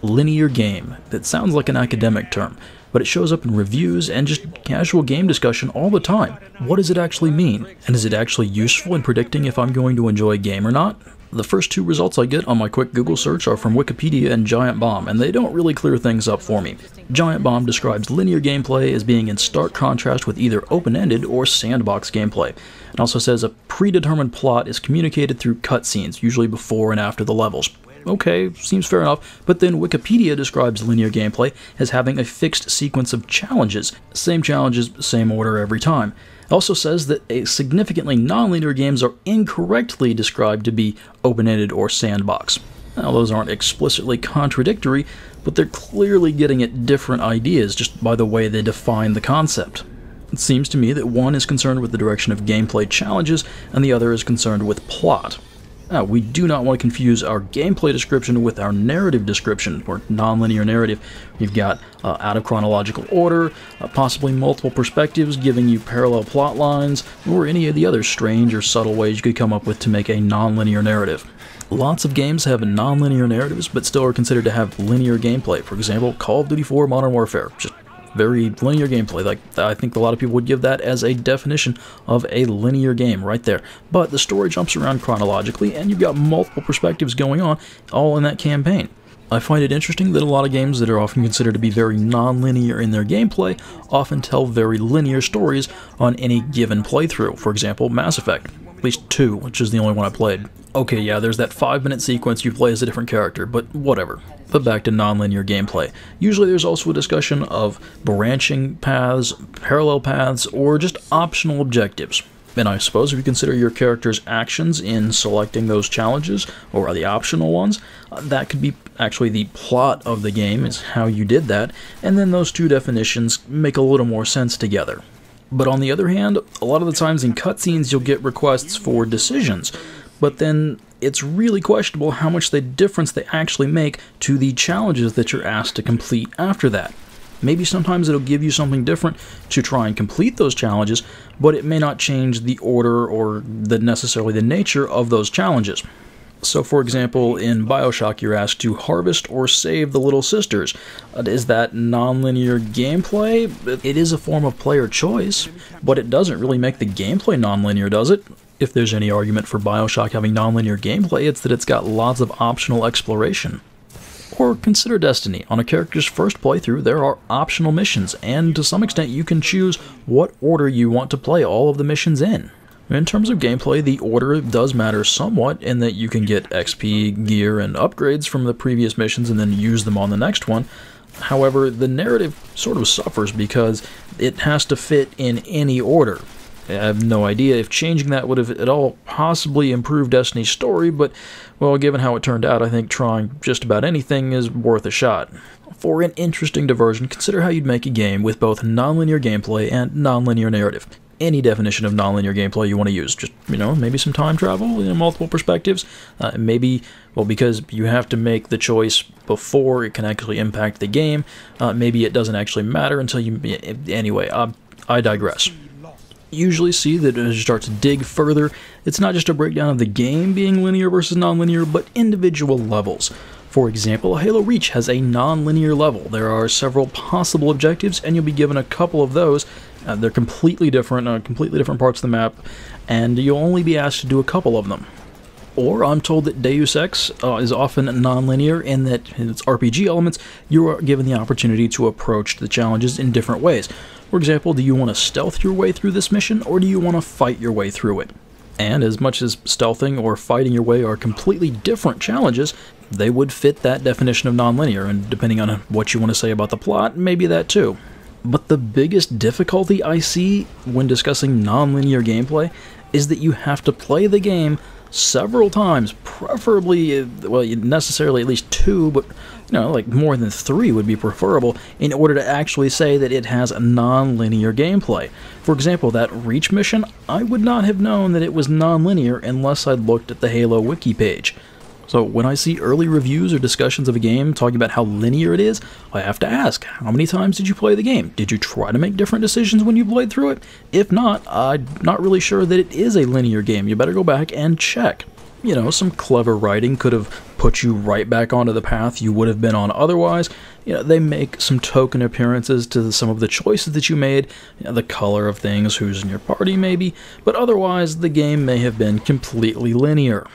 Linear game. That sounds like an academic term, but it shows up in reviews and just casual game discussion all the time. What does it actually mean? And is it actually useful in predicting if I'm going to enjoy a game or not? The first two results I get on my quick Google search are from Wikipedia and Giant Bomb, and they don't really clear things up for me. Giant Bomb describes linear gameplay as being in stark contrast with either open-ended or sandbox gameplay. It also says a predetermined plot is communicated through cutscenes, usually before and after the levels. Okay, seems fair enough, but then Wikipedia describes linear gameplay as having a fixed sequence of challenges. Same challenges, same order every time. It also says that significantly non-linear games are incorrectly described to be open-ended or sandbox. Now, those aren't explicitly contradictory, but they're clearly getting at different ideas just by the way they define the concept. It seems to me that one is concerned with the direction of gameplay challenges, and the other is concerned with plot. Now, we do not want to confuse our gameplay description with our narrative description, or nonlinear narrative. You've got out of chronological order, possibly multiple perspectives giving you parallel plot lines, or any of the other strange or subtle ways you could come up with to make a nonlinear narrative. Lots of games have nonlinear narratives, but still are considered to have linear gameplay. For example, Call of Duty 4 Modern Warfare. Just very linear gameplay. Like, I think a lot of people would give that as a definition of a linear game right there. But the story jumps around chronologically, and you've got multiple perspectives going on, all in that campaign. I find it interesting that a lot of games that are often considered to be very non-linear in their gameplay often tell very linear stories on any given playthrough. For example, Mass Effect. At least 2, which is the only one I played. Okay, yeah, there's that 5-minute sequence you play as a different character, but whatever. But back to non-linear gameplay. Usually there's also a discussion of branching paths, parallel paths, or just optional objectives. And I suppose if you consider your character's actions in selecting those challenges, or the optional ones, that could be actually the plot of the game, is how you did that, and then those two definitions make a little more sense together. But on the other hand, a lot of the times in cutscenes you'll get requests for decisions, but then it's really questionable how much the difference they actually make to the challenges that you're asked to complete after that. Maybe sometimes it'll give you something different to try and complete those challenges, but it may not change the order or necessarily the nature of those challenges. So, for example, in BioShock, you're asked to harvest or save the little sisters. Is that non-linear gameplay? It is a form of player choice, but it doesn't really make the gameplay non-linear, does it? If there's any argument for BioShock having non-linear gameplay, it's that it's got lots of optional exploration. Or consider Destiny. On a character's first playthrough, there are optional missions, and to some extent you can choose what order you want to play all of the missions in. In terms of gameplay, the order does matter somewhat in that you can get XP, gear, and upgrades from the previous missions and then use them on the next one. However, the narrative sort of suffers because it has to fit in any order. I have no idea if changing that would have at all possibly improved Destiny's story, but, well, given how it turned out, I think trying just about anything is worth a shot. For an interesting diversion, consider how you'd make a game with both nonlinear gameplay and nonlinear narrative. Any definition of nonlinear gameplay you want to use. Just, maybe some time travel, multiple perspectives. Maybe, well, because you have to make the choice before it can actually impact the game, maybe it doesn't actually matter until you... Anyway, I digress. Usually see that as you start to dig further, it's not just a breakdown of the game being linear versus nonlinear, but individual levels. For example, Halo Reach has a non-linear level. There are several possible objectives, and you'll be given a couple of those. They're completely different parts of the map, and you'll only be asked to do a couple of them. Or I'm told that Deus Ex is often non-linear in that in its RPG elements, you are given the opportunity to approach the challenges in different ways. For example, do you want to stealth your way through this mission, or do you want to fight your way through it? And as much as stealthing or fighting your way are completely different challenges, they would fit that definition of nonlinear, and depending on what you want to say about the plot, maybe that too. But the biggest difficulty I see when discussing nonlinear gameplay is that you have to play the game several times, preferably, well, necessarily at least 2, but like more than 3 would be preferable in order to actually say that it has a non-linear gameplay. For example, that Reach mission, I would not have known that it was non-linear unless I'd looked at the Halo wiki page. So when I see early reviews or discussions of a game talking about how linear it is, I have to ask, how many times did you play the game? Did you try to make different decisions when you played through it? If not, I'm not really sure that it is a linear game. You better go back and check. Some clever writing could have put you right back onto the path you would have been on otherwise. They make some token appearances to some of the choices that you made, the color of things, who's in your party maybe, but otherwise the game may have been completely linear.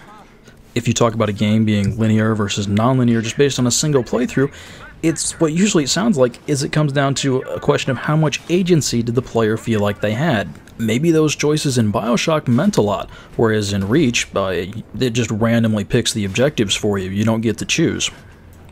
If you talk about a game being linear versus non-linear just based on a single playthrough, it's what usually it sounds like is it comes down to a question of how much agency did the player feel like they had. Maybe those choices in BioShock meant a lot, whereas in Reach, it just randomly picks the objectives for you. You don't get to choose.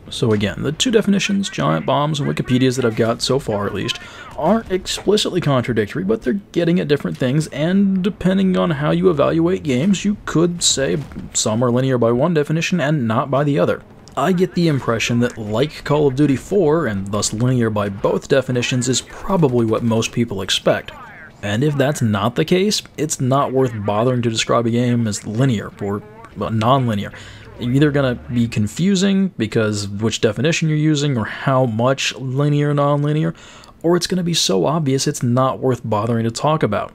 So again, the two definitions, giant bombs and Wikipedias that I've got so far at least, aren't explicitly contradictory, but they're getting at different things, and depending on how you evaluate games, you could say some are linear by one definition and not by the other. I get the impression that, like Call of Duty 4, and thus linear by both definitions, is probably what most people expect. And if that's not the case, it's not worth bothering to describe a game as linear or non-linear. You're either going to be confusing because of which definition you're using or how much linear, non-linear, or it's going to be so obvious it's not worth bothering to talk about.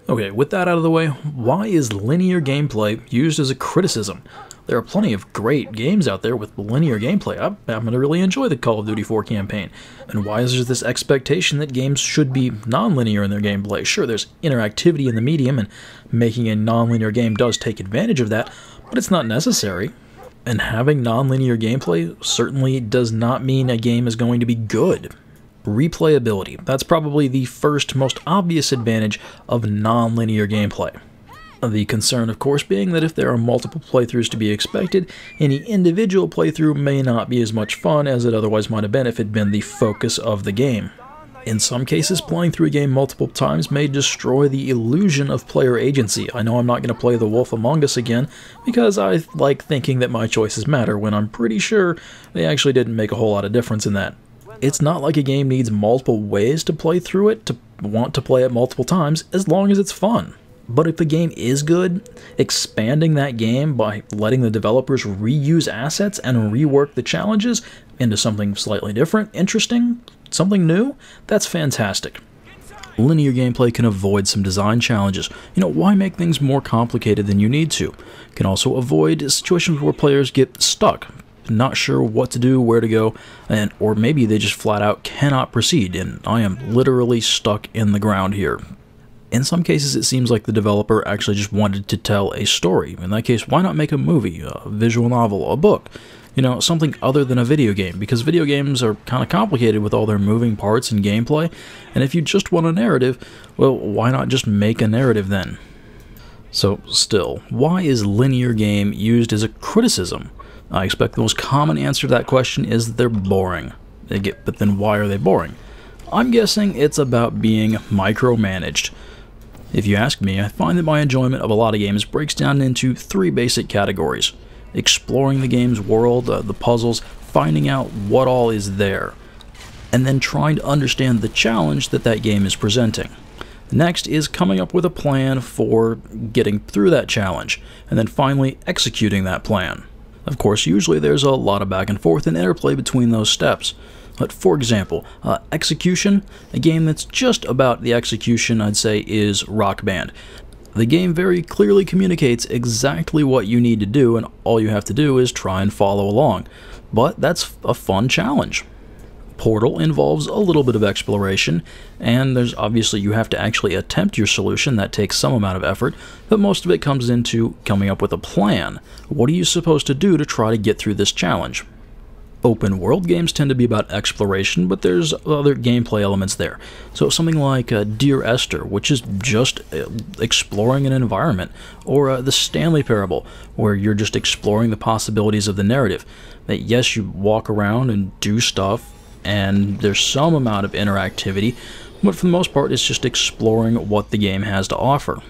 Okay, with that out of the way, why is linear gameplay used as a criticism? There are plenty of great games out there with linear gameplay. I happen to really enjoy the Call of Duty 4 campaign. And why is there this expectation that games should be non-linear in their gameplay? Sure, there's interactivity in the medium, and making a non-linear game does take advantage of that, but it's not necessary. And having non-linear gameplay certainly does not mean a game is going to be good. Replayability. That's probably the first, most obvious advantage of non-linear gameplay. The concern, of course, being that if there are multiple playthroughs to be expected, any individual playthrough may not be as much fun as it otherwise might have been if it had been the focus of the game. In some cases, playing through a game multiple times may destroy the illusion of player agency. I know I'm not going to play The Wolf Among Us again, because I like thinking that my choices matter, when I'm pretty sure they actually didn't make a whole lot of difference in that. It's not like a game needs multiple ways to play through it to want to play it multiple times, as long as it's fun. But if the game is good, expanding that game by letting the developers reuse assets and rework the challenges into something slightly different, interesting, something new, that's fantastic. Linear gameplay can avoid some design challenges. Why make things more complicated than you need to? Can also avoid situations where players get stuck, not sure what to do, where to go, or maybe they just flat out cannot proceed, and I am literally stuck in the ground here. In some cases, it seems like the developer actually just wanted to tell a story. In that case, why not make a movie, a visual novel, a book? Something other than a video game, because video games are kind of complicated with all their moving parts and gameplay, and if you just want a narrative, well, why not just make a narrative then? So, still, why is linear game used as a criticism? I expect the most common answer to that question is that they're boring. But then why are they boring? I'm guessing it's about being micromanaged. If you ask me, I find that my enjoyment of a lot of games breaks down into three basic categories. Exploring the game's world, the puzzles, finding out what all is there, and then trying to understand the challenge that game is presenting. Next is coming up with a plan for getting through that challenge, and then finally executing that plan. Of course, usually there's a lot of back and forth and interplay between those steps. But for example, execution, a game that's just about the execution, I'd say, is Rock Band. The game very clearly communicates exactly what you need to do, and all you have to do is try and follow along. But that's a fun challenge. Portal involves a little bit of exploration, and there's obviously you have to actually attempt your solution. That takes some amount of effort, but most of it comes into coming up with a plan. What are you supposed to do to try to get through this challenge? Open world games tend to be about exploration, but there's other gameplay elements there. So something like Dear Esther, which is just exploring an environment, or the Stanley Parable, where you're just exploring the possibilities of the narrative. That yes, you walk around and do stuff, and there's some amount of interactivity, but for the most part it's just exploring what the game has to offer.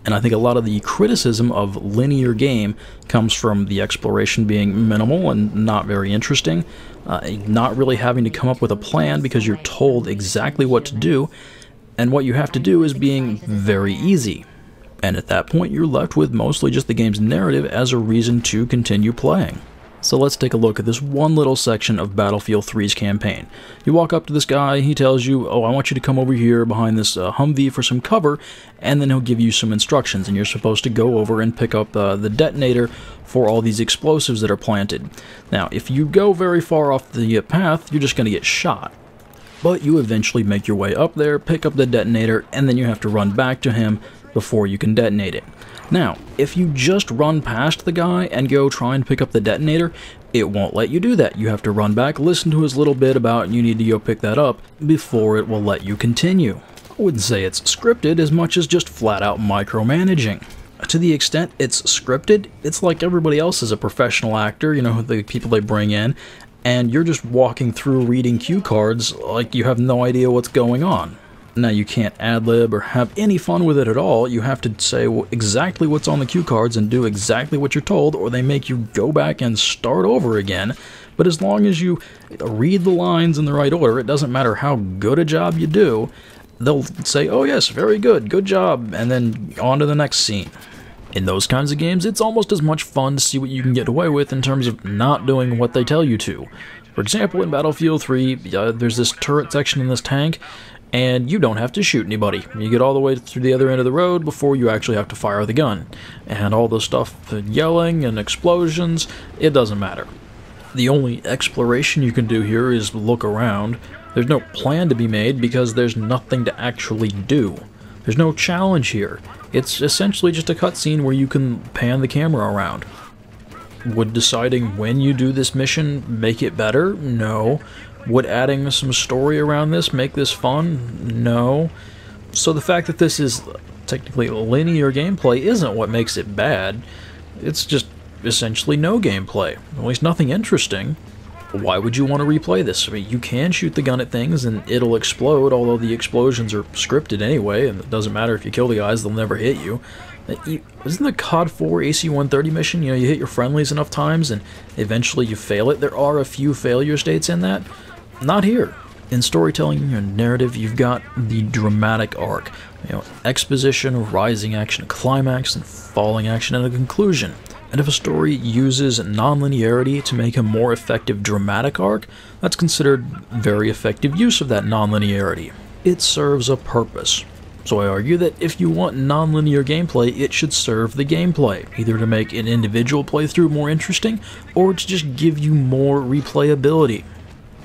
And I think a lot of the criticism of linear game comes from the exploration being minimal and not very interesting, not really having to come up with a plan because you're told exactly what to do, and what you have to do is being very easy. And at that point you're left with mostly just the game's narrative as a reason to continue playing. So let's take a look at this one little section of Battlefield 3's campaign. You walk up to this guy, he tells you, oh, I want you to come over here behind this Humvee for some cover, and then he'll give you some instructions, and you're supposed to go over and pick up the detonator for all these explosives that are planted. Now, if you go very far off the path, you're just going to get shot. But you eventually make your way up there, pick up the detonator, and then you have to run back to him before you can detonate it. Now, if you just run past the guy and go try and pick up the detonator, it won't let you do that. You have to run back, listen to his little bit about you need to go pick that up before it will let you continue. I wouldn't say it's scripted as much as just flat out micromanaging. To the extent it's scripted, it's like everybody else is a professional actor, you know, the people they bring in, and you're just walking through reading cue cards like you have no idea what's going on. Now, you can't ad-lib or have any fun with it at all. You have to say exactly what's on the cue cards and do exactly what you're told, or they make you go back and start over again. But as long as you read the lines in the right order, it doesn't matter how good a job you do, they'll say, oh yes, very good, good job, and then on to the next scene. In those kinds of games, it's almost as much fun to see what you can get away with in terms of not doing what they tell you to. For example, in Battlefield 3, there's this turret section in this tank, and you don't have to shoot anybody. You get all the way through the other end of the road before you actually have to fire the gun. And all the stuff, yelling and explosions, it doesn't matter. The only exploration you can do here is look around. There's no plan to be made because there's nothing to actually do. There's no challenge here. It's essentially just a cutscene where you can pan the camera around. Would deciding when you do this mission make it better? No. Would adding some story around this make this fun? No. So the fact that this is technically linear gameplay isn't what makes it bad. It's just essentially no gameplay. At least nothing interesting. Why would you want to replay this? I mean, you can shoot the gun at things and it'll explode, although the explosions are scripted anyway, and it doesn't matter if you kill the guys, they'll never hit you. Isn't the COD 4 AC-130 mission, you know, you hit your friendlies enough times and eventually you fail it? There are a few failure states in that. Not here. In storytelling and narrative, you've got the dramatic arc. You know, exposition, rising action, climax, and falling action, and a conclusion. And if a story uses nonlinearity to make a more effective dramatic arc, that's considered very effective use of that nonlinearity. It serves a purpose. So I argue that if you want nonlinear gameplay, it should serve the gameplay, either to make an individual playthrough more interesting, or to just give you more replayability.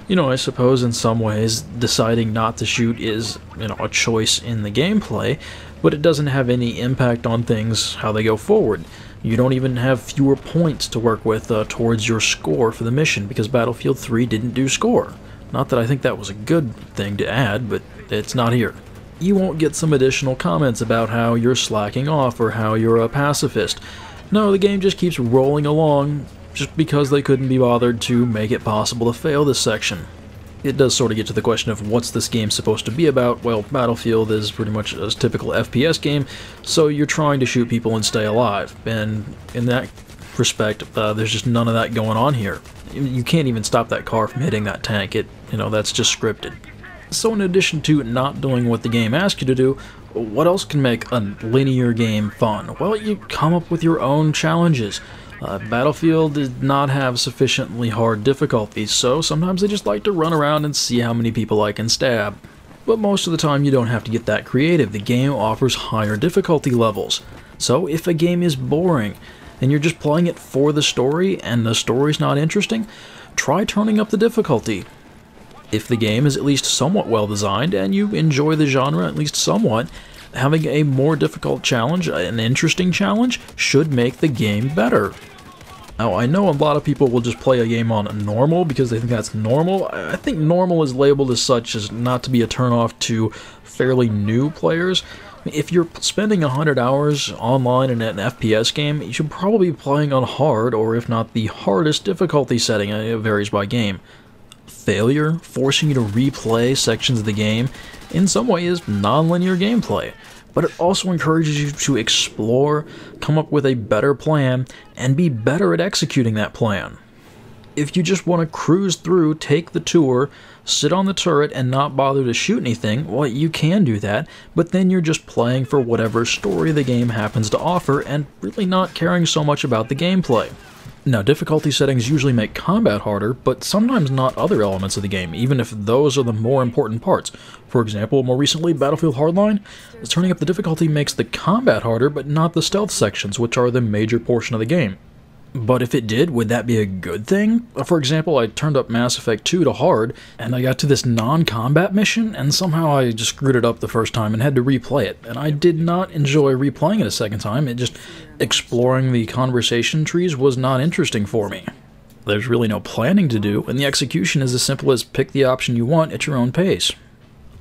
You know, I suppose in some ways, deciding not to shoot is, you know, a choice in the gameplay, but it doesn't have any impact on things, how they go forward. You don't even have fewer points to work with towards your score for the mission, because Battlefield 3 didn't do score. Not that I think that was a good thing to add, but it's not here. You won't get some additional comments about how you're slacking off or how you're a pacifist. No, the game just keeps rolling along, just because they couldn't be bothered to make it possible to fail this section. It does sort of get to the question of what's this game supposed to be about. Well, Battlefield is pretty much a typical FPS game, so you're trying to shoot people and stay alive, and in that respect, there's just none of that going on here. You can't even stop that car from hitting that tank. That's just scripted. So in addition to not doing what the game asks you to do, what else can make a linear game fun? Well, you come up with your own challenges. Battlefield did not have sufficiently hard difficulties, so sometimes they just like to run around and see how many people I can stab. But most of the time you don't have to get that creative. The game offers higher difficulty levels. So if a game is boring, and you're just playing it for the story, and the story's not interesting, try turning up the difficulty. If the game is at least somewhat well designed, and you enjoy the genre at least somewhat, having a more difficult challenge, an interesting challenge, should make the game better. Now, I know a lot of people will just play a game on normal because they think that's normal. I think normal is labeled as such as not to be a turnoff to fairly new players. If you're spending 100 hours online in an FPS game, you should probably be playing on hard, or if not the hardest difficulty setting. It varies by game. Failure, forcing you to replay sections of the game, in some way is non-linear gameplay, but it also encourages you to explore, come up with a better plan, and be better at executing that plan. If you just want to cruise through, take the tour, sit on the turret, and not bother to shoot anything, well, you can do that, but then you're just playing for whatever story the game happens to offer, and really not caring so much about the gameplay. Now, difficulty settings usually make combat harder, but sometimes not other elements of the game, even if those are the more important parts. For example, more recently, Battlefield Hardline, turning up the difficulty makes the combat harder, but not the stealth sections, which are the major portion of the game. But if it did, would that be a good thing? For example, I turned up Mass Effect 2 to hard, and I got to this non-combat mission, and somehow I just screwed it up the first time and had to replay it. And I did not enjoy replaying it a second time. Exploring the conversation trees was not interesting for me. There's really no planning to do, and the execution is as simple as pick the option you want at your own pace.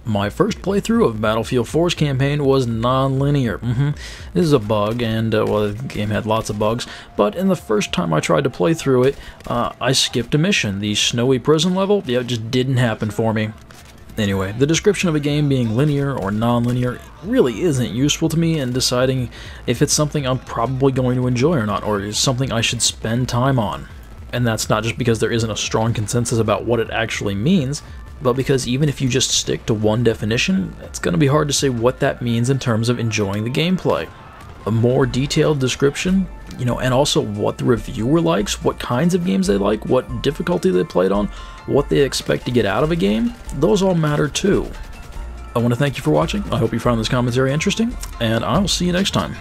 My first playthrough of Battlefield 4's campaign was nonlinear. This is a bug, and well, the game had lots of bugs, but in the first time I tried to play through it, I skipped a mission. The snowy prison level, it just didn't happen for me. Anyway, the description of a game being linear or nonlinear really isn't useful to me in deciding if it's something I'm probably going to enjoy or not, or is something I should spend time on. And that's not just because there isn't a strong consensus about what it actually means, but because even if you just stick to one definition, it's going to be hard to say what that means in terms of enjoying the gameplay. A more detailed description, and also what the reviewer likes, what kinds of games they like, what difficulty they played on, what they expect to get out of a game, those all matter too. I want to thank you for watching. I hope you found this commentary interesting, and I'll see you next time.